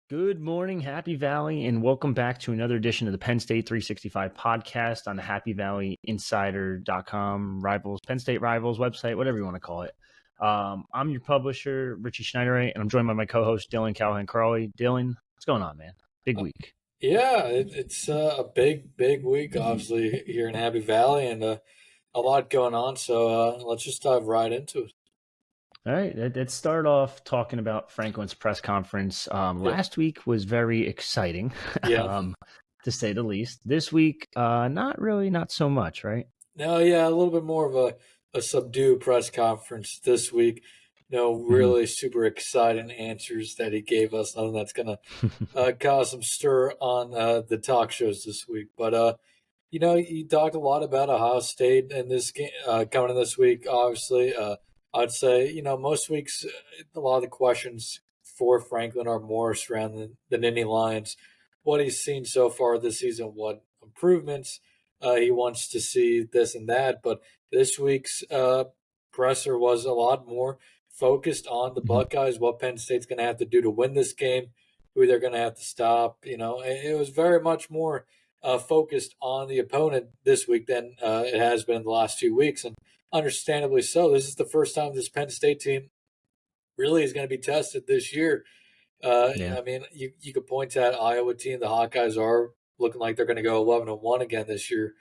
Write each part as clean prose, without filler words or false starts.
Good morning, Happy Valley, and welcome back to another edition of the Penn State 365 podcast on the Happy Valley Insider.com Rivals, Penn State Rivals website, whatever you want to call it. I'm your publisher, Richie Schneider, and I'm joined by my co-host, Dylan Callahan-Crawley. Dylan, what's going on, man? Big week. Yeah, it's a big week, obviously, here in Happy Valley, and a lot going on. So let's just dive right into it. All right, let's start off talking about Franklin's press conference. Last week was very exciting, Yeah. to say the least. This week, not so much, right? No, yeah, a little bit more of a subdued press conference this week. Really super exciting answers that he gave us. Nothing that's going to cause some stir on the talk shows this week. But, he talked a lot about Ohio State and this game coming in this week, obviously. I'd say, most weeks, a lot of the questions for Franklin are more surrounding the Nittany Lions, what he's seen so far this season, what improvements he wants to see, this and that. But this week's presser was a lot more focused on the Buckeyes, what Penn State's going to have to do to win this game, who they're going to have to stop. It was very much more focused on the opponent this week than it has been in the last few weeks. And understandably so. This is the first time this Penn State team really is going to be tested this year. Yeah. I mean, you could point to that Iowa team. The Hawkeyes are looking like they're going to go 11-1 again this year.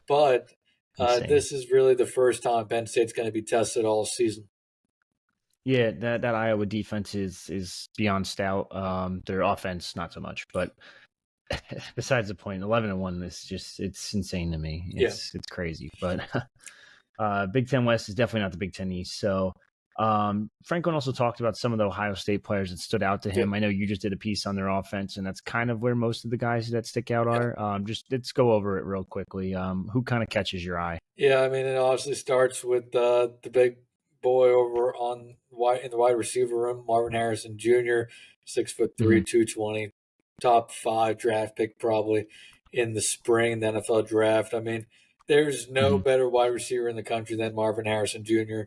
But this is really the first time Penn State's going to be tested all season. Yeah, that Iowa defense is beyond stout. Their offense, not so much. But besides the point, 11-1 it's insane to me. It's crazy. But Big Ten West is definitely not the Big Ten East. So Franklin also talked about some of the Ohio State players that stood out to him. I know you just did a piece on their offense, and that's kind of where most of the guys that stick out are. Just let's go over it real quickly. Who kind of catches your eye? Yeah, I mean, it obviously starts with the big boy over in the wide receiver room, Marvin Harrison Jr., 6'3", 220, top 5 draft pick probably in the spring, the NFL draft. I mean, there's no better wide receiver in the country than Marvin Harrison Jr.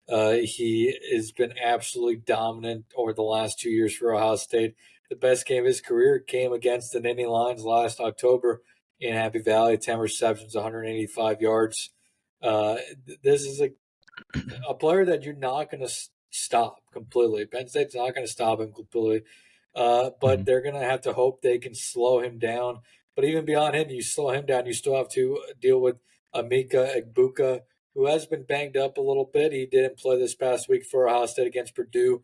He has been absolutely dominant over the last 2 years for Ohio State. The best game of his career came against the Nittany Lions last October in Happy Valley, 10 receptions, 185 yards. This is a player that you're not going to stop completely. Penn State's not going to stop him completely, but they're going to have to hope they can slow him down. But even beyond him, you slow him down, you still have to deal with Emeka Egbuka, who has been banged up a little bit. He didn't play this past week for Ohio State against Purdue,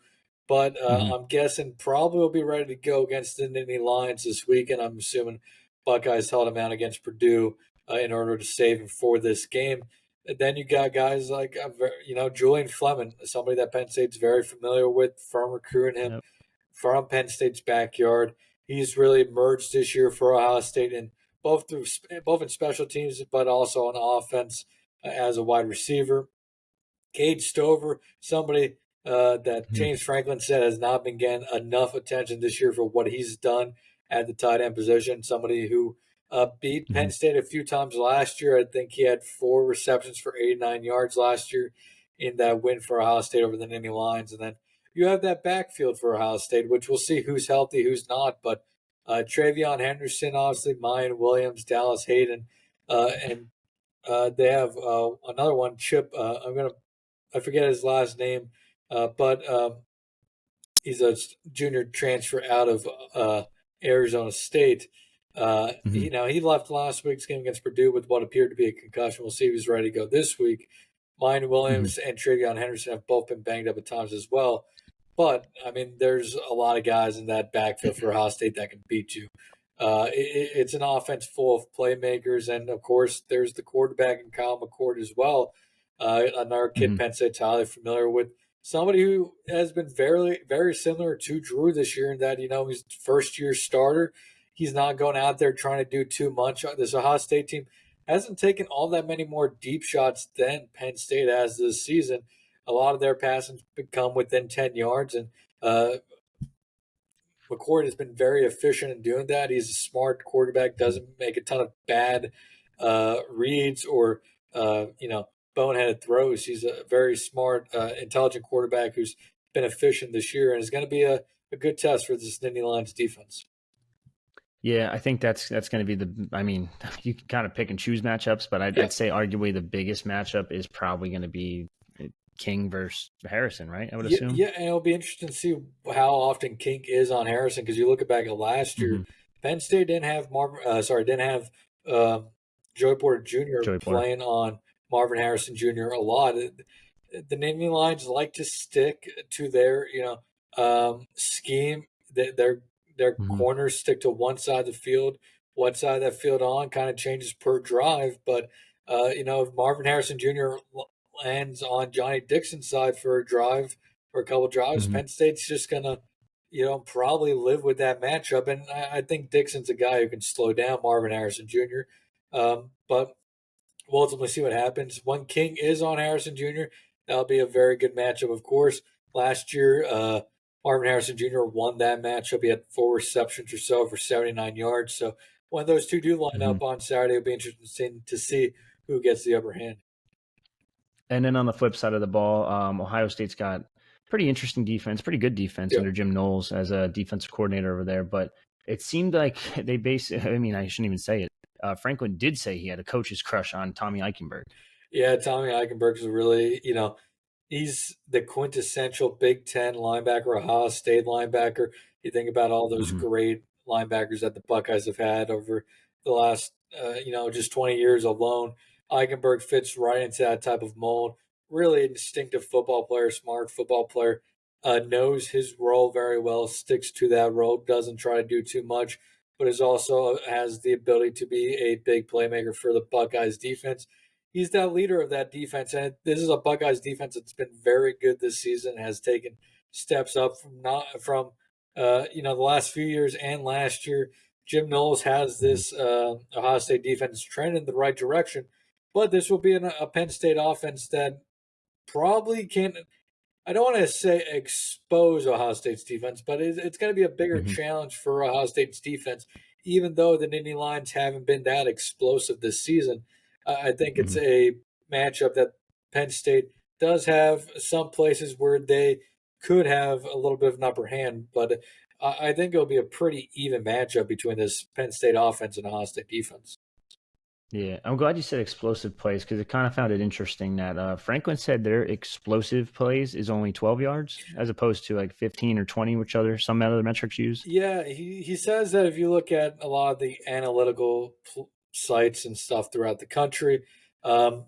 but I'm guessing probably will be ready to go against the Nittany Lions this week, and I'm assuming Buckeyes held him out against Purdue in order to save him for this game. And then you got guys like, Julian Fleming, somebody that Penn State's very familiar with, from recruiting him from Penn State's backyard. He's really emerged this year for Ohio State, and both in special teams, but also on offense as a wide receiver. Cade Stover, somebody that James Franklin said has not been getting enough attention this year for what he's done at the tight end position. Somebody who beat Penn State a few times last year. I think he had 4 receptions for 89 yards last year in that win for Ohio State over the Nittany Lions. And then you have that backfield for Ohio State, which we'll see who's healthy, who's not. But Travion Henderson, obviously, Mayan Williams, Dallas Hayden, and they have another one, Chip. I forget his last name, but he's a junior transfer out of Arizona State. He left last week's game against Purdue with what appeared to be a concussion. We'll see if he's ready to go this week. Mayan Williams and Travion Henderson have both been banged up at times as well. But, I mean, there's a lot of guys in that backfield for Ohio State that can beat you. It's an offense full of playmakers, and, of course, there's the quarterback in Kyle McCord as well, another kid Penn State's highly familiar with, somebody who has been very, very similar to Drew this year in that, he's first-year starter. He's not going out there trying to do too much. This Ohio State team hasn't taken all that many more deep shots than Penn State has this season. A lot of their passings come within 10 yards, and McCord has been very efficient in doing that. He's a smart quarterback, doesn't make a ton of bad reads or, boneheaded throws. He's a very smart, intelligent quarterback who's been efficient this year and is going to be a good test for this Nittany Lions defense. Yeah, I think that's going to be I mean, you can kind of pick and choose matchups, but I'd say arguably the biggest matchup is probably going to be King versus Harrison, right? I would assume. Yeah, and it'll be interesting to see how often King is on Harrison because you look back at last year, Penn State didn't have Joey Porter Jr. playing on Marvin Harrison Jr. a lot. The Nittany Lions like to stick to their scheme. Their corners stick to one side of the field. What side of that field on kind of changes per drive, but if Marvin Harrison Jr. lands on Johnny Dixon's side for a drive or a couple drives, Penn State's just gonna, probably live with that matchup. And I think Dixon's a guy who can slow down Marvin Harrison Jr. But we'll ultimately see what happens. When King is on Harrison Jr., that'll be a very good matchup, of course. Last year, Marvin Harrison Jr. won that matchup. He had 4 receptions or so for 79 yards. So when those two do line up on Saturday, it'll be interesting to see who gets the upper hand. And then on the flip side of the ball, Ohio State's got pretty interesting defense, pretty good defense under Jim Knowles as a defensive coordinator over there. But it seemed like I shouldn't even say it. Franklin did say he had a coach's crush on Tommy Eichenberg. Yeah, Tommy Eichenberg is really, he's the quintessential Big Ten linebacker, Ohio State linebacker. You think about all those great linebackers that the Buckeyes have had over the last, just 20 years alone. Eichenberg fits right into that type of mold. Really instinctive football player, smart football player, knows his role very well, sticks to that role, doesn't try to do too much, but is also has the ability to be a big playmaker for the Buckeyes defense. He's that leader of that defense, and this is a Buckeyes defense that's been very good this season. Has taken steps up from the last few years and last year. Jim Knowles has this Ohio State defense trend in the right direction, but this will be a Penn State offense that probably can't. I don't want to say expose Ohio State's defense, but it's going to be a bigger challenge for Ohio State's defense, even though the Nittany Lions haven't been that explosive this season. I think it's a matchup that Penn State does have some places where they could have a little bit of an upper hand, but I think it'll be a pretty even matchup between this Penn State offense and Ohio State defense. Yeah, I'm glad you said explosive plays because I kind of found it interesting that Franklin said their explosive plays is only 12 yards as opposed to like 15 or 20, which some other metrics use. Yeah, he says that if you look at a lot of the analytical sites and stuff throughout the country, I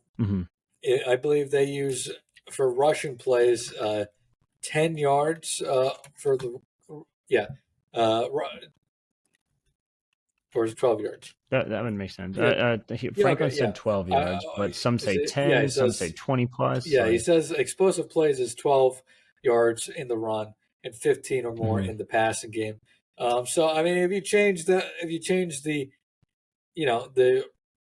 believe they use for rushing plays 10 yards for the or is it 12 yards? That would make sense. Franklin said 12 yards, but some say 10, some say 20 plus. Yeah, he says explosive plays is 12 yards in the run and 15 or more in the passing game. So I mean, if you change the the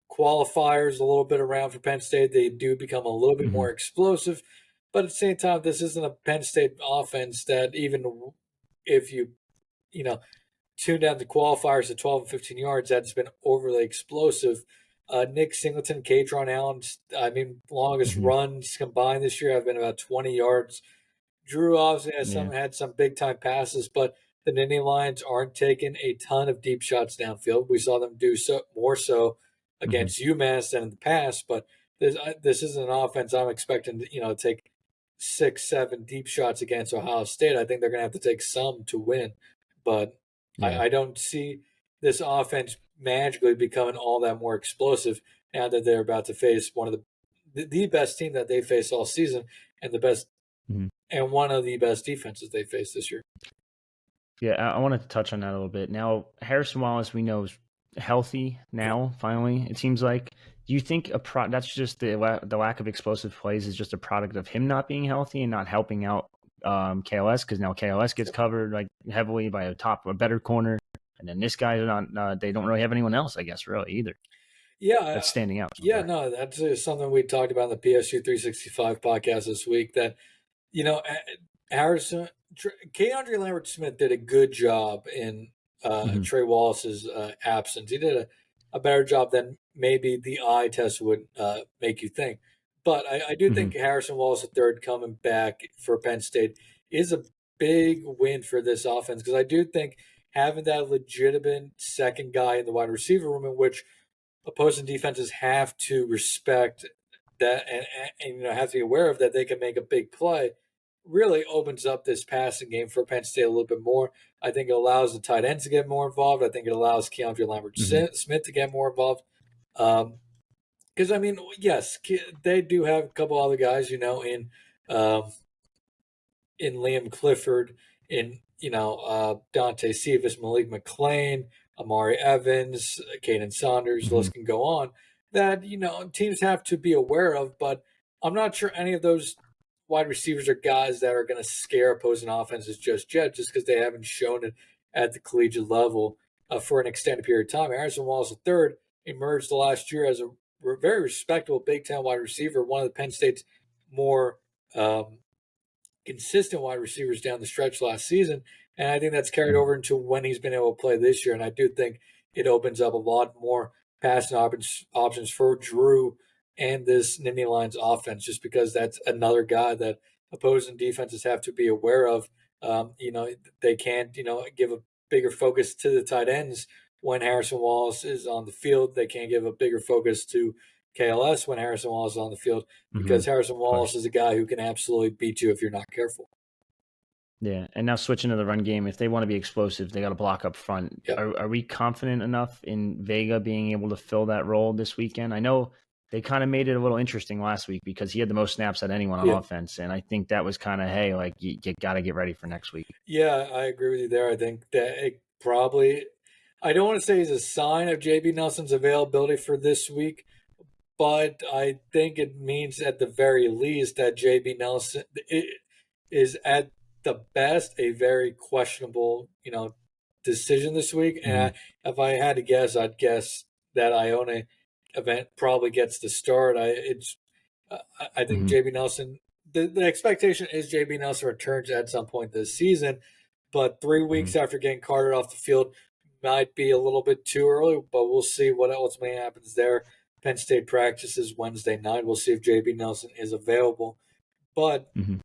qualifiers a little bit around for Penn State, they do become a little bit more explosive. But at the same time, this isn't a Penn State offense that even if you tune down the qualifiers to 12 and 15 yards, that's been overly explosive. Nick Singleton, Katron Allen, longest runs combined this year have been about 20 yards. Drew obviously had some big time passes, but the Nittany Lions aren't taking a ton of deep shots downfield. We saw them do so more so against UMass than in the past, but this isn't an offense I'm expecting to take 6-7 deep shots against Ohio State. I think they're going to have to take some to win, but I don't see this offense magically becoming all that more explosive now that they're about to face one of the best team that they face all season and the best and one of the best defenses they face this year. Yeah, I wanted to touch on that a little bit. Now, Harrison Wallace, we know, is healthy now, finally, it seems like. Do you think that's just the lack of explosive plays is just a product of him not being healthy and not helping out KLS? Because now KLS gets covered like heavily by a better corner. And then this guy's not, they don't really have anyone else, I guess, really, either. Yeah. That's standing out. Yeah, no, that's something we talked about in the PSU 365 podcast this week that, Harrison, K. Lambert Smith did a good job in Trey Wallace's absence. He did a better job than maybe the eye test would make you think. But I do Mm-hmm. think Harrison Wallace III coming back for Penn State is a big win for this offense because I do think having that legitimate second guy in the wide receiver room, in which opposing defenses have to respect that and have to be aware of that they can make a big play, really opens up this passing game for Penn State a little bit more. I think it allows the tight ends to get more involved. I think it allows Keandre Lambert Mm-hmm. Smith to get more involved. Because I mean, yes, they do have a couple other guys, um, in Liam Clifford, in Dante Cephas, Malik McClain, Amari Evans, Caden Saunders. The Mm-hmm. list can go on. That teams have to be aware of, but I'm not sure any of those wide receivers are guys that are going to scare opposing offenses just yet, just because they haven't shown it at the collegiate level for an extended period of time. Harrison Wallace III emerged the last year as a very respectable Big Ten wide receiver, one of the Penn State's more consistent wide receivers down the stretch last season. And I think that's carried over into when he's been able to play this year. And I do think it opens up a lot more passing options for Drew and this Nittany Lions offense, just because that's another guy that opposing defenses have to be aware of. They can't, give a bigger focus to the tight ends when Harrison Wallace is on the field. They can't give a bigger focus to KLS when Harrison Wallace is on the field, Mm-hmm. because Harrison Of Wallace course. is a guy who can absolutely beat you if you're not careful. Yeah, and now switching to the run game, if they want to be explosive, they got to block up front. Yep. Are we confident enough in Vega being able to fill that role this weekend? I know they kind of made it a little interesting last week because he had the most snaps at anyone on Yeah. offense, and I think that was kind of, hey, like you got to get ready for next week. Yeah, I agree with you there. I think that it probably, I don't want to say is a sign of JB Nelson's availability for this week, but I think it means at the very least that JB Nelson is at the best a very questionable, decision this week. Mm-hmm. And if I had to guess, I'd guess that Ione event probably gets the start. I think Mm-hmm. JB Nelson. The expectation is JB Nelson returns at some point this season, but 3 weeks after getting carted off the field might be a little bit too early. But we'll see what ultimately happens there. Penn State practices Wednesday night. We'll see if JB Nelson is available. But Mm-hmm.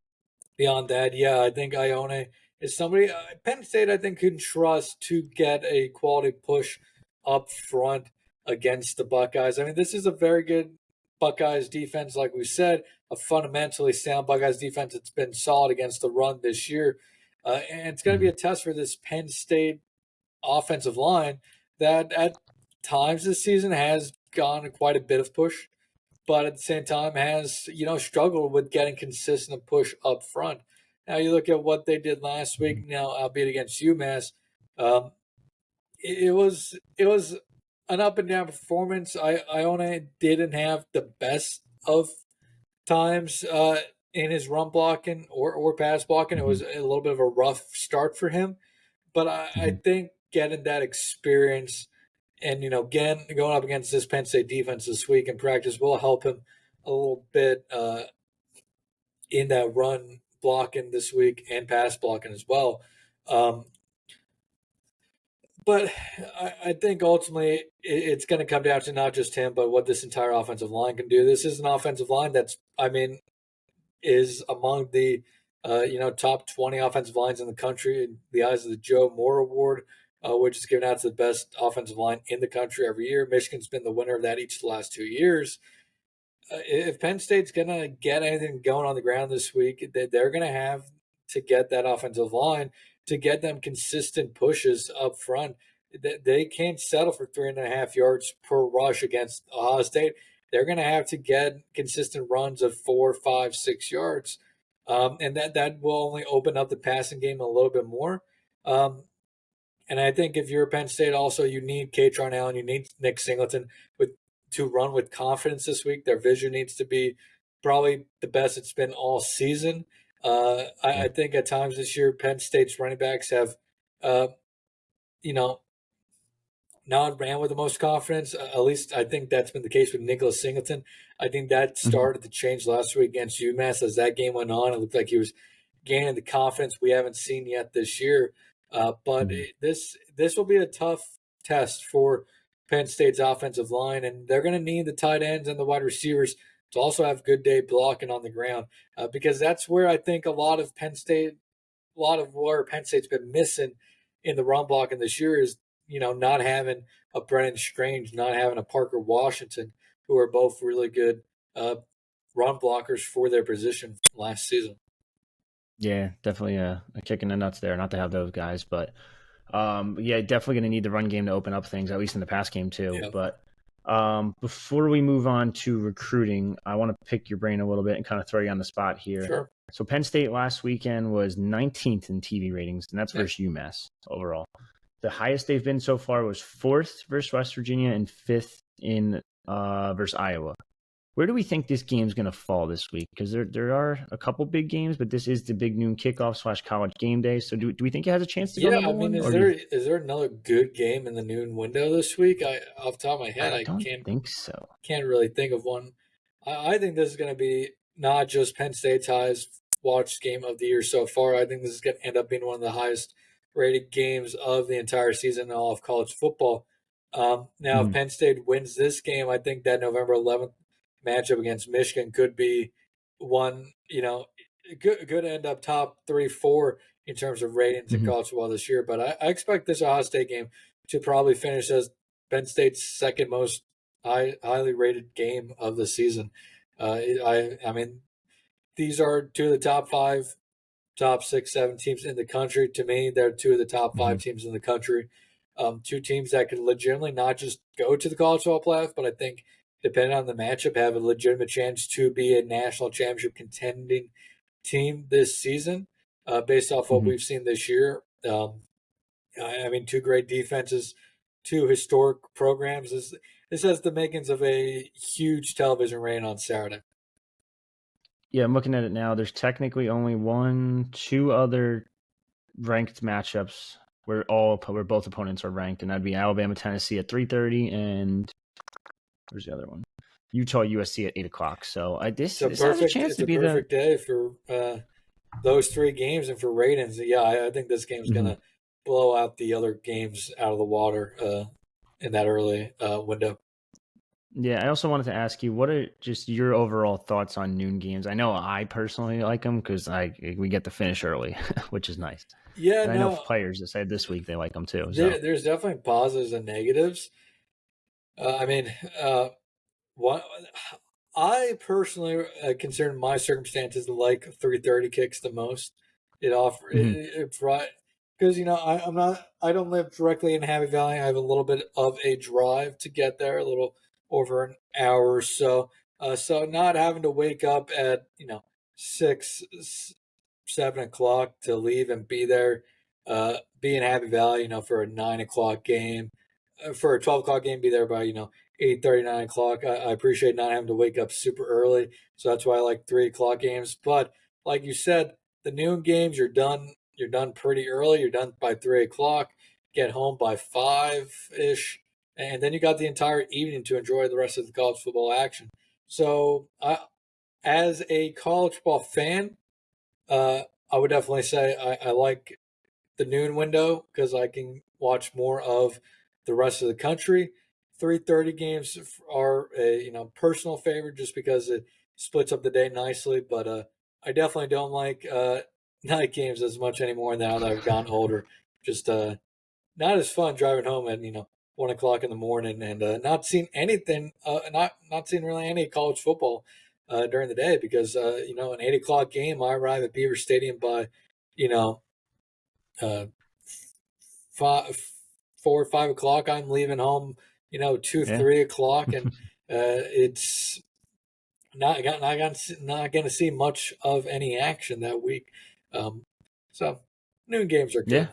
beyond that, yeah, I think Ione is somebody Penn State I think can trust to get a quality push up front against the Buckeyes. I mean, this is a very good Buckeyes defense, like we said, a fundamentally sound Buckeyes defense that's been solid against the run this year. And it's going to be Mm-hmm. a test for this Penn State offensive line that at times this season has gone quite a bit of push, but at the same time has, struggled with getting consistent push up front. Now you look at what they did last week, now albeit against UMass. Um, it was an up and down performance. Ione didn't have the best of times in his run blocking or pass blocking. It Mm-hmm. was a little bit of a rough start for him, but I Mm-hmm. think getting that experience and again going up against this Penn State defense this week in practice will help him a little bit in that run blocking this week and pass blocking as well. Um, but I think ultimately it's going to come down to not just him, but what this entire offensive line can do. This is an offensive line that's, I mean, is among the top 20 offensive lines in the country in the eyes of the Joe Moore Award, which is given out to the best offensive line in the country every year. Michigan's been the winner of that each of the last 2 years. If Penn State's going to get anything going on the ground this week, they're going to have to get that offensive line to get them consistent pushes up front. They can't settle for 3.5 yards per rush against Ohio State. They're going to have to get consistent runs of 4, 5, 6 yards. And that will only open up the passing game a little bit more. And I think if you're Penn State, also you need Katron Allen, you need Nick Singleton to run with confidence this week. Their vision needs to be probably the best it's been all season. I think at times this year, Penn State's running backs have, uh, you know, not ran with the most confidence. At least I think that's been the case with Nicholas Singleton. I think that Mm-hmm. started to change last week against UMass as that game went on. It looked like he was gaining the confidence we haven't seen yet this year. But Mm-hmm. this will be a tough test for Penn State's offensive line, and they're going to need the tight ends and the wide receivers to also have good day blocking on the ground, because that's where I think a lot of where Penn State's been missing in the run blocking this year is, not having a Brennan Strange, not having a Parker Washington, who are both really good run blockers for their position last season. Yeah, definitely a kick in the nuts there not to have those guys, but yeah, definitely going to need the run game to open up things, at least in the pass game too. Yeah. But before we move on to recruiting, I want to pick your brain a little bit and kind of throw you on the spot here. Sure. So Penn State last weekend was 19th in TV ratings, and that's versus UMass overall. The highest they've been so far was 4th versus West Virginia and 5th in versus Iowa. Where do we think this game's going to fall this week? Because there are a couple big games, but this is the big noon kickoff / college game day. So do we think it has a chance to go number one? Is there another good game in the noon window this week? Off the top of my head, I don't think so. Can't really think of one. I think this is going to be not just Penn State's highest watched game of the year so far. I think this is going to end up being one of the highest rated games of the entire season in all of college football. Now, if Penn State wins this game, I think that November 11th matchup against Michigan could be one, could end up top 3-4 in terms of ratings in college football this year. But I expect this Ohio State game to probably finish as Penn State's second most highly rated game of the season. I mean, these are two of the top 5, top 6, 7 teams in the country. To me, they're two of the top 5 teams in the country. Two teams that could legitimately not just go to the college football playoff, but I think, depending on the matchup, have a legitimate chance to be a national championship contending team this season, based off what we've seen this year. I mean, two great defenses, two historic programs. This has the makings of a huge television rating on Saturday. Yeah, I'm looking at it now. There's technically only 2 other ranked matchups where both opponents are ranked, and that'd be Alabama, Tennessee at 3:30, and where's the other one? Utah, USC at 8:00. So this has a chance to be the perfect day for those 3 games and for ratings. Yeah, I think this game's gonna blow out the other games out of the water in that early window. Yeah, I also wanted to ask you, what are just your overall thoughts on noon games? I know I personally like them because we get to finish early, which is nice. Yeah, and I know players that said this week they like them too. There's definitely positives and negatives. I personally consider my circumstances like 3:30 kicks the most. It offers it's right because I don't live directly in Happy Valley. I have a little bit of a drive to get there, a little over an hour or so. So not having to wake up at 6, 7 o'clock to leave and be there, be in Happy Valley, for a 9 o'clock game, for a 12 o'clock game, be there by 8:30, 9 o'clock. I appreciate not having to wake up super early, so that's why I like 3 o'clock games. But like you said, the noon games, you're done pretty early. You're done by 3 o'clock. Get home by 5-ish, and then you got the entire evening to enjoy the rest of the college football action. So, as a college football fan, I would definitely say I like the noon window because I can watch more of the rest of the country. 3:30 games are a personal favorite just because it splits up the day nicely. But I definitely don't like night games as much anymore now that I've gotten older. Just not as fun driving home at 1 o'clock in the morning and not seeing anything, not seeing really any college football during the day because an 8 o'clock game, I arrive at Beaver Stadium by 4 or 5 o'clock. I'm leaving home 2, 3 o'clock, and it's not going to see much of any action that week. So noon games are good. Yeah.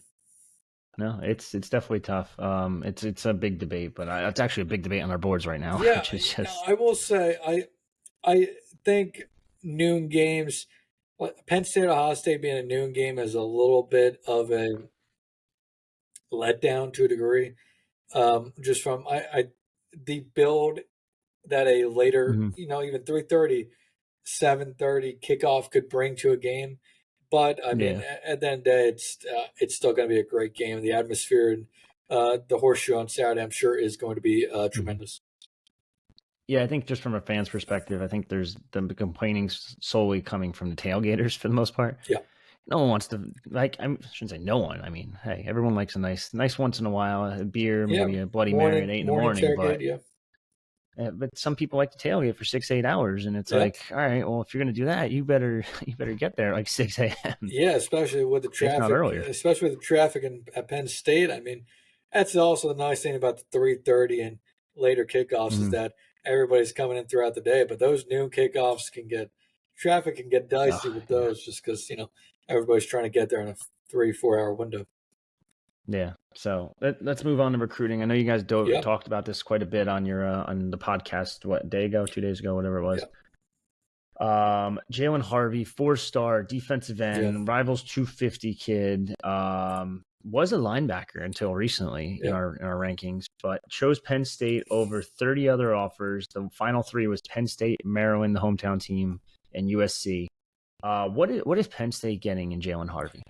No, it's definitely tough. It's a big debate, but it's actually a big debate on our boards right now. Yeah, which is just... I will say I think noon games, Penn State Ohio State being a noon game is a little bit of a letdown to a degree. Just from the build that a later, even 3:30, 7:30 kickoff could bring to a game. But I mean, at the end of the day, it's still going to be a great game. The atmosphere and the horseshoe on Saturday, I'm sure, is going to be tremendous. Yeah, I think just from a fan's perspective, I think there's the complaining solely coming from the tailgaters for the most part. Yeah. No one wants to like. I shouldn't say no one. I mean, hey, everyone likes a nice once in a while, a beer, Yeah. maybe a Bloody Mary at 8 in the Morning morning. tailgate. Yeah. But some people like to tailgate for 6 8 hours, and it's Yeah. like, all right, well, if you're gonna do that, you better get there like 6 a.m. Yeah, especially with the if not traffic, earlier. at Penn State. I mean, that's also the nice thing about the 3:30 and later kickoffs is Mm-hmm. that everybody's coming in throughout the day. But those noon kickoffs traffic can get dicey Oh, with yeah. those, just because everybody's trying to get there in a 3-4 hour window. Yeah. So let's move on to recruiting. I know you guys Yeah, talked about this quite a bit on your on the podcast. What, day ago, 2 days ago, whatever it was. yeah, Jaylen Harvey, 4-star defensive yeah, end, Rivals 250 kid. Was a linebacker until recently yeah. in our rankings, but chose Penn State over 30 other offers. The final three was Penn State, Maryland, the hometown team, and USC. What is Penn State getting in Jaylen Harvey?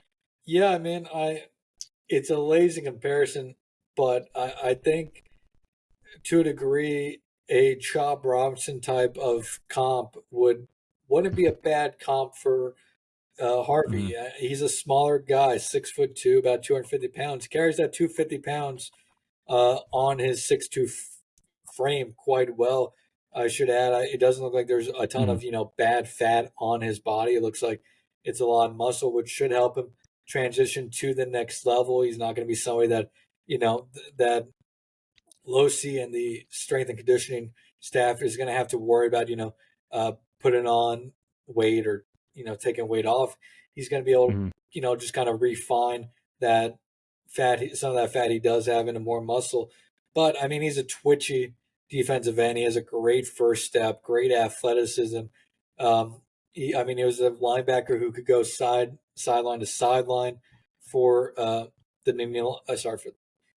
Yeah, I mean, it's a lazy comparison, but I think to a degree, a Chop Robinson type of comp wouldn't be a bad comp for Mm-hmm. Harvey. He's a smaller guy, 6'2", about 250 pounds. Carries that 250 pounds on his 6'2" frame quite well. I should add, it doesn't look like there's a ton Mm-hmm. of bad fat on his body. It looks like it's a lot of muscle, which should help him transition to the next level. He's not going to be somebody that that Losi and the strength and conditioning staff is going to have to worry about, putting on weight or, taking weight off. He's going to be able Mm-hmm. to, just kind of refine that some of that fat he does have into more muscle. But I mean, he's a twitchy defensive end. He has a great first step, great athleticism. He was a linebacker who could go sideline to sideline for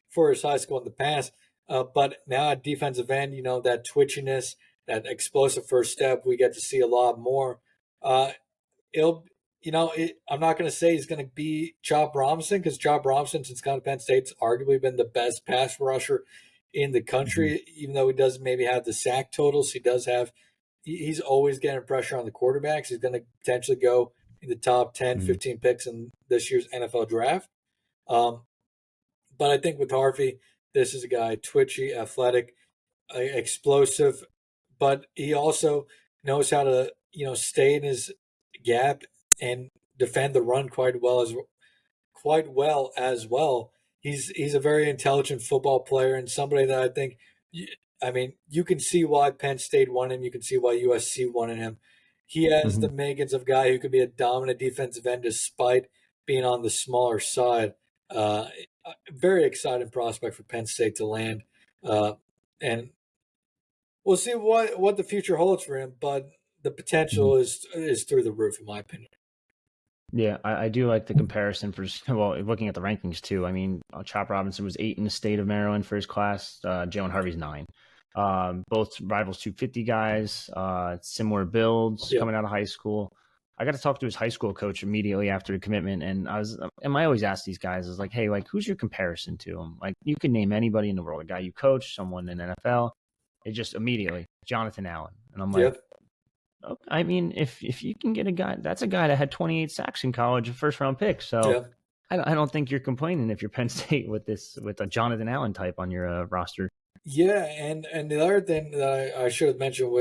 for his high school in the past. But now at defensive end, that twitchiness, that explosive first step, we get to see a lot more. It'll, I'm not going to say he's going to be Chop Robinson, because Chop Robinson, since gone to Penn State's arguably been the best pass rusher in the Mm-hmm. country, even though he doesn't maybe have the sack totals. He does have, he's always getting pressure on the quarterbacks. He's going to potentially go in the top 10, Mm-hmm. 15 picks in this year's NFL draft. Um, but I think with Harvey, this is a guy twitchy, athletic, explosive, but he also knows how to stay in his gap and defend the run quite well as well. He's a very intelligent football player and somebody that I think, you can see why Penn State won him. You can see why USC wanted him. He has Mm-hmm. the makings of a guy who could be a dominant defensive end despite being on the smaller side. A very exciting prospect for Penn State to land, and we'll see what the future holds for him. But the Mm-hmm. potential is through the roof, in my opinion. Yeah, I do like the comparison for, well, looking at the rankings too. I mean, Chop Robinson was 8 in the state of Maryland for his class. Jalen Harvey's 9. Both Rivals 250 guys, similar builds Yeah, coming out of high school. I got to talk to his high school coach immediately after the commitment, and I always ask these guys, is like, hey, like, who's your comparison to him? Like, you can name anybody in the world, a guy you coach, someone in NFL. It just immediately Jonathan Allen, and I'm yeah, like, I mean, if you can get a guy, that's a guy that had 28 sacks in college, a first round pick. So yeah, I don't think you're complaining if you're Penn State with a Jonathan Allen type on your roster. yeah. And the other thing that I should have mentioned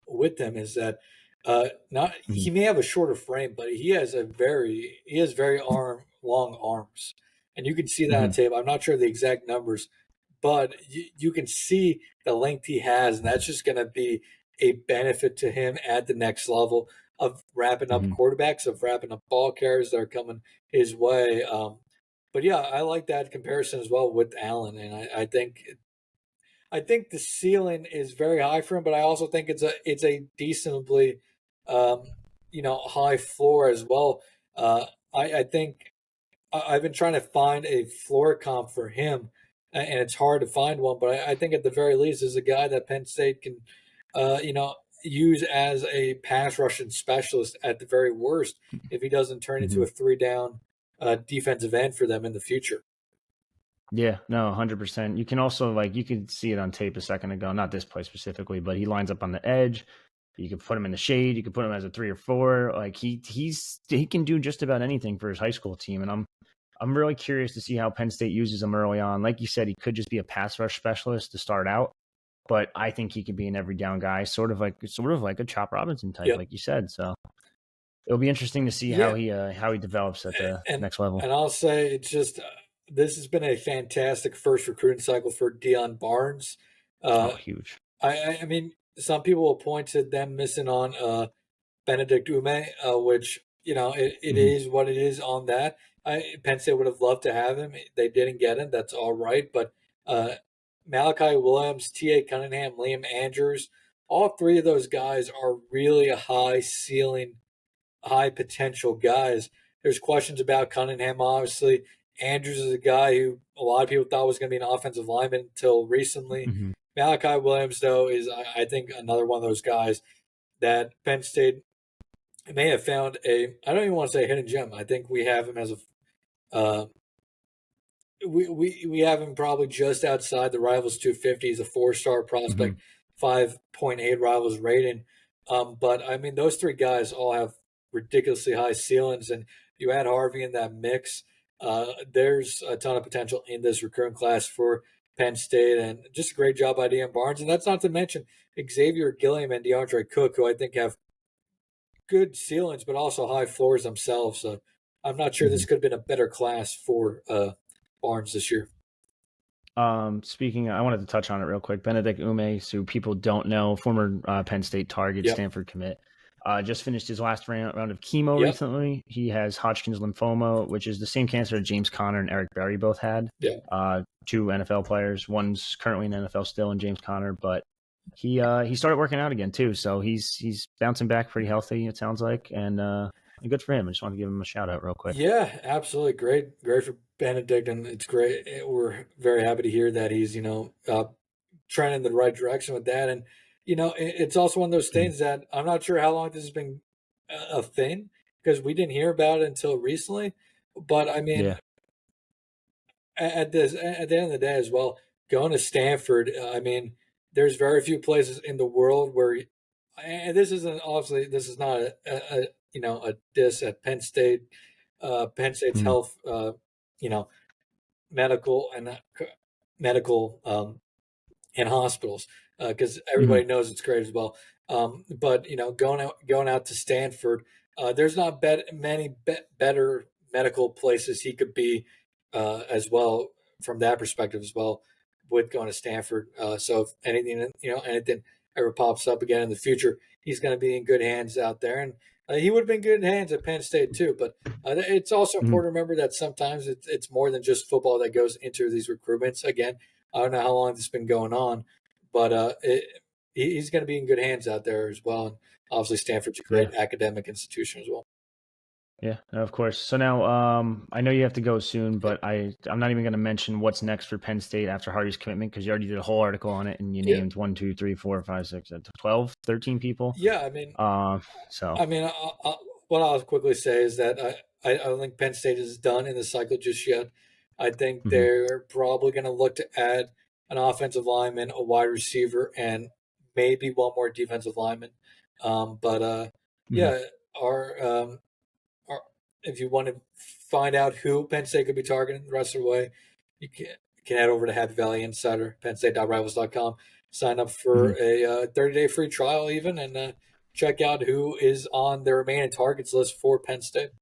with them is that not Mm-hmm. he may have a shorter frame, but he has very long arms, and you can see that on Mm-hmm. tape. I'm not sure the exact numbers, but you can see the length he has, and that's just going to be a benefit to him at the next level of wrapping up Mm-hmm. quarterbacks, of wrapping up ball carriers that are coming his way. But yeah, I like that comparison as well with Allen, and I think the ceiling is very high for him, but I also think it's a decently, um, high floor as well. I think I've been trying to find a floor comp for him, and it's hard to find one. But I think at the very least, is a guy that Penn State can, use as a pass rushing specialist at the very worst if he doesn't turn into Mm-hmm. a 3 down defensive end for them in the future. Yeah, no, 100%. You can also you could see it on tape a second ago, not this play specifically, but he lines up on the edge. You could put him in the shade. You could put him as a 3 or 4. Like he can do just about anything for his high school team, and I'm really curious to see how Penn State uses him early on. Like you said, he could just be a pass rush specialist to start out, but I think he could be an every down guy, sort of like a Chop Robinson type, Yep. like you said. So it'll be interesting to see Yeah. how he develops at the And next level. and I'll say it's just this has been a fantastic first recruiting cycle for Deion Barnes. Oh, Uh, huge. I mean, some people will point to them missing on Benedict Ume, which it Hmm. is what it is on that. Penn State would have loved to have him. They didn't get him. That's all right. But uh, Malachi Williams, T.A. Cunningham, Liam Andrews, all three of those guys are really a high ceiling, high potential guys. There's questions about Cunningham, obviously. Andrews is a guy who a lot of people thought was going to be an offensive lineman until recently. Hmm. Malachi Williams, though, is I think another one of those guys that Penn State may have found I don't even want to say hidden gem. I think we have him as uh, we have him probably just outside the Rivals 250. He's a 4-star Hmm. prospect, 5.8 Rivals rating. But I mean, those three guys all have ridiculously high ceilings, and you add Harvey in that mix. There's a ton of potential in this recruiting class for Penn State, and just a great job by Deion Barnes. And that's not to mention Xavier Gilliam and DeAndre Cook, who I think have good ceilings, but also high floors themselves. So I'm not sure Hmm. this could have been a better class for Barnes this year. Speaking, I wanted to touch on it real quick. Benedict Ume, so people don't know, former Penn State target, Yep. Stanford commit, just finished his last round of chemo Yep. recently. He has Hodgkin's lymphoma, which is the same cancer that James Conner and Eric Berry both had. Yeah. Two NFL players. One's currently in the NFL still, and James Conner, but he started working out again too, so he's bouncing back pretty healthy. It sounds like, and good for him. I just wanted to give him a shout out real quick. Yeah, absolutely. Great for Benedict. And it's great. We're very happy to hear that he's, trending in the right direction with that. And, it's also one of those Mhm. things that I'm not sure how long this has been a thing because we didn't hear about it until recently. But I mean, Yeah. at the end of the day as well, going to Stanford, I mean, there's very few places in the world where, and this isn't obviously this is not a diss at Penn State, Penn State's Mhm. health, you know, medical and medical in hospitals because Mhm. everybody knows it's great as well. But going out to Stanford, there's not many better medical places he could be as well from that perspective as well with going to Stanford. So if anything ever pops up again in the future, he's going to be in good hands out there, and he would have been good hands at Penn State too. But it's also Mhm. important to remember that sometimes it's more than just football that goes into these recruitments. Again, I don't know how long this has been going on, but he's going to be in good hands out there as well. And obviously, Stanford's a Yeah. great academic institution as well. Yeah, of course. So now, I know you have to go soon, Yep. but I'm not even going to mention what's next for Penn State after Hardy's commitment because you already did a whole article on it and you Yeah. named 1, 2, 3, 4, 5, 6, 12, 13 people. Yeah. I mean, So. what I'll quickly say is that I don't think Penn State is done in the cycle just yet. I think Mhm. they're probably going to look to add an offensive lineman, a wide receiver, and maybe one more defensive lineman. But Mhm. yeah, our or if you want to find out who Penn State could be targeting the rest of the way, you can head over to Happy Valley Insider, PennState.rivals.com. Sign up for Mhm. a 30-day free trial, even, and check out who is on the remaining targets list for Penn State.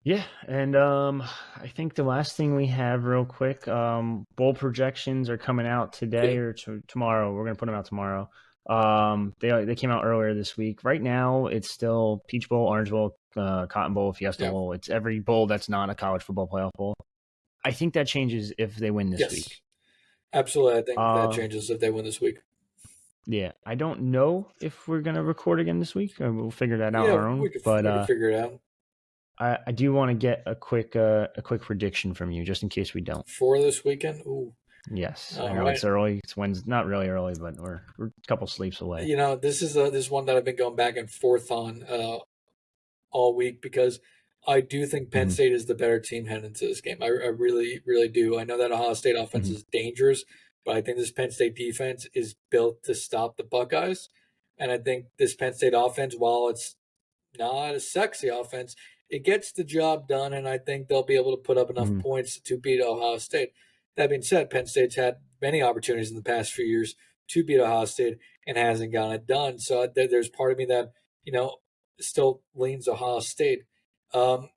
Yeah, and I think the last thing we have real quick, bowl projections are coming out Yeah, today or tomorrow. We're gonna put them out tomorrow. They came out earlier this week. Right now, it's still Peach Bowl, Orange Bowl, Cotton Bowl, Fiesta yeah, Bowl. It's every bowl that's not a college football playoff bowl. I think that changes if they win this week. yes, absolutely. I think that Uh, changes if they win this week. yeah, I don't know if we're gonna record again this week. We'll figure that out on Yeah, our own. we could But we could figure it out I do want to get a quick prediction from you, just in case we don't. for this weekend. Ooh, Yes, I all know right. it's early. It's Wednesday, not really early, but we're a couple sleeps away. This is one that I've been going back and forth on all week because I do think Penn Mm-hmm. State is the better team heading into this game. I really, really do. I know that Ohio State offense Mm-hmm. is dangerous, but I think this Penn State defense is built to stop the Buckeyes. And I think this Penn State offense, while it's not a sexy offense, it gets the job done, and I think they'll be able to put up enough Mm-hmm. points to beat Ohio State. That being said, Penn State's had many opportunities in the past few years to beat Ohio State and hasn't gotten it done. So there's part of me that, still leans Ohio State. Um,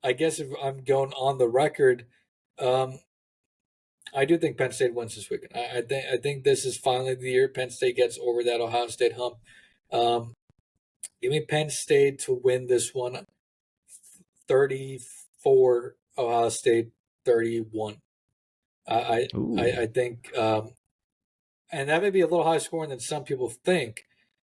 I guess if I'm going on the record, um, I do think Penn State wins this weekend. I think this is finally the year Penn State gets over that Ohio State hump. Um, Give me Penn State to win this one, 34, Ohio State 31. I Ooh, think, and that may be a little high scoring than some people think.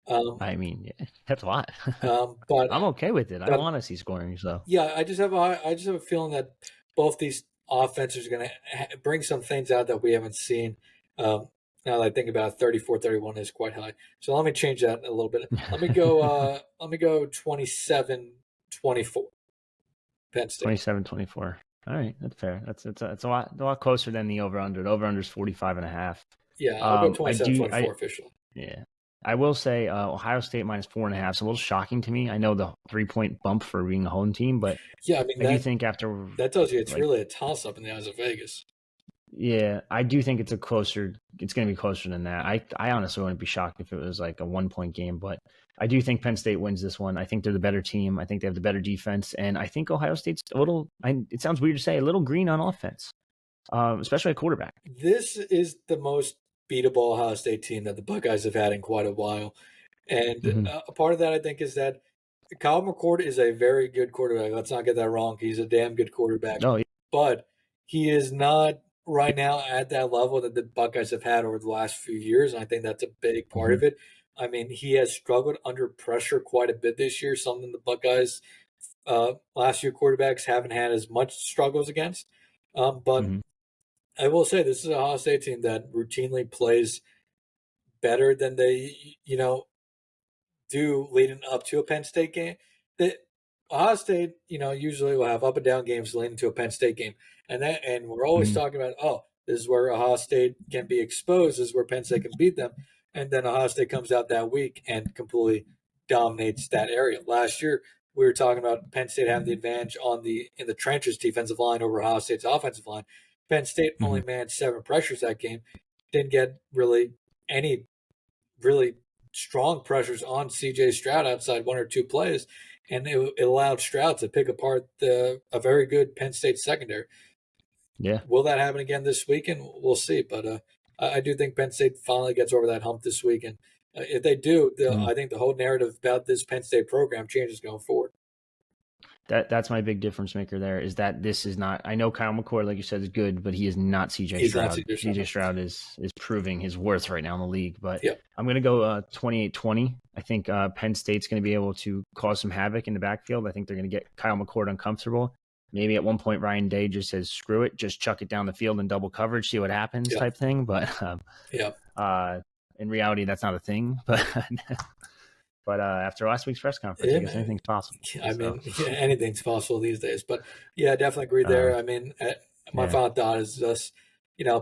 Um, I mean, yeah, that's a lot. but I'm okay with it. I but want to see scoring. So yeah, I just have a feeling that both these offenses are going to bring some things out that we haven't seen. Now that I think about it, 34-31 is quite high. So let me change that a little bit. Let me go 27-24 Penn State. 27-24. All right, that's fair. That's a lot closer than the over under. The over under is 45.5. Yeah, I'll go I do 27-24 officially. yeah. I will say Ohio State minus 4.5. It's a little shocking to me. I know the 3-point bump for being a home team, but Yeah, I mean I do think after that tells you it's like really a toss up in the eyes of Vegas. yeah, I do think it's going to be closer than that. I honestly wouldn't be shocked if it was like a 1-point game, but I do think Penn State wins this one. I think they're the better team. I think they have the better defense, and I think Ohio State's it sounds weird to say, a little green on offense, especially a quarterback. This is the most beatable Ohio State team that the Buckeyes have had in quite a while. And Mm-hmm. a part of that, I think, is that Kyle McCord is a very good quarterback. Let's not get that wrong. He's a damn good quarterback. Oh, yeah. But he is not right now at that level that the Buckeyes have had over the last few years. And I think that's a big part Mm-hmm. of it. I mean, he has struggled under pressure quite a bit this year, something the Buckeyes last year quarterbacks haven't had as much struggles against. But Mm-hmm. I will say this is a Ohio State team that routinely plays better than they, do leading up to a Penn State game. That Ohio State, usually will have up and down games leading to a Penn State game, and we're always Mm-hmm. talking about, oh, this is where Ohio State can be exposed, this is where Penn State can beat them, and then Ohio State comes out that week and completely dominates that area. Last year, we were talking about Penn State having the advantage in the trenches defensive line over Ohio State's offensive line. Penn State Mm-hmm. only managed 7 pressures that game, didn't get really any really strong pressures on CJ Stroud outside 1 or 2 plays, and it allowed Stroud to pick apart a very good Penn State secondary. Yeah. Will that happen again this weekend? We'll see, but I do think Penn State finally gets over that hump this week, and if they do, Mm-hmm. I think the whole narrative about this Penn State program changes going forward. That's my big difference maker there is that this is not. I know Kyle McCord, like you said, is good, but he is not CJ He's not Stroud. CJ Stroud. CJ Stroud is proving his worth right now in the league. But Yeah. I'm going to go 28-20. I think Penn State's going to be able to cause some havoc in the backfield. I think they're going to get Kyle McCord uncomfortable. Maybe at one point Ryan Day just says, "Screw it, just chuck it down the field in double coverage, see what happens," Yeah. type thing. But Yeah. in reality, that's not a thing. But But after last week's press conference, Yeah, I guess man. anything's possible. I So, mean, anything's possible these days. But yeah, I definitely agree there. I mean, my yeah. final thought is just,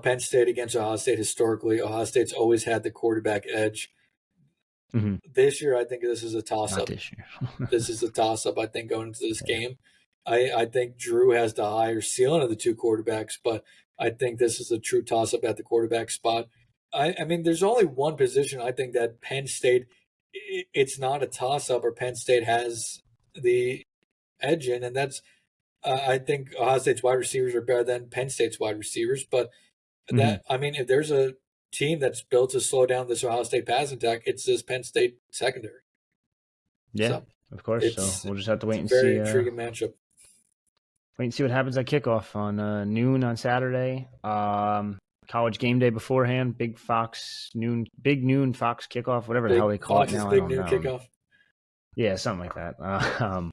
Penn State against Ohio State historically. Ohio State's always had the quarterback edge. Mm-hmm. This year, I think this is a toss Not up. this year. This is a toss up, I think, going into this Yeah. game. I think Drew has the higher ceiling of the two quarterbacks, but I think this is a true toss up at the quarterback spot. I mean, there's only one position I think that Penn State, it's not a toss up, or Penn State has the edge in, and that's I think Ohio State's wide receivers are better than Penn State's wide receivers. But Mm-hmm. I mean, if there's a team that's built to slow down this Ohio State passing attack, it's this Penn State secondary. Yeah, So of course. So we'll just have to it's wait a and very see. intriguing matchup. Wait and see what happens at kickoff on noon on Saturday. College game day beforehand. Big noon Fox kickoff, whatever the hell they call it Fox's now. I big don't noon know. kickoff. Yeah, something like that.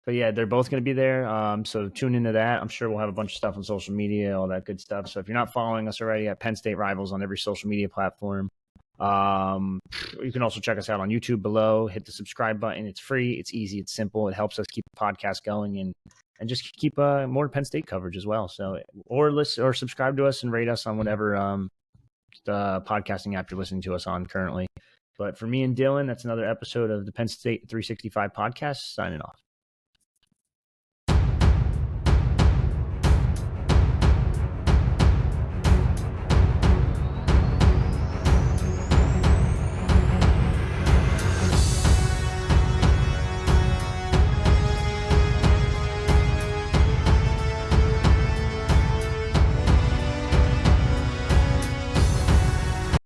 But yeah, they're both going to be there. So tune into that. I'm sure we'll have a bunch of stuff on social media, all that good stuff. So if you're not following us already at Penn State Rivals on every social media platform, You can also check us out on YouTube below. Hit the subscribe button. It's free. It's easy. It's simple. It helps us keep the podcast going and just keep more Penn State coverage as well. So, or listen or subscribe to us and rate us on whatever the podcasting app you're listening to us on currently. But for me and Dylan, that's another episode of the Penn State 365 podcast. Signing off.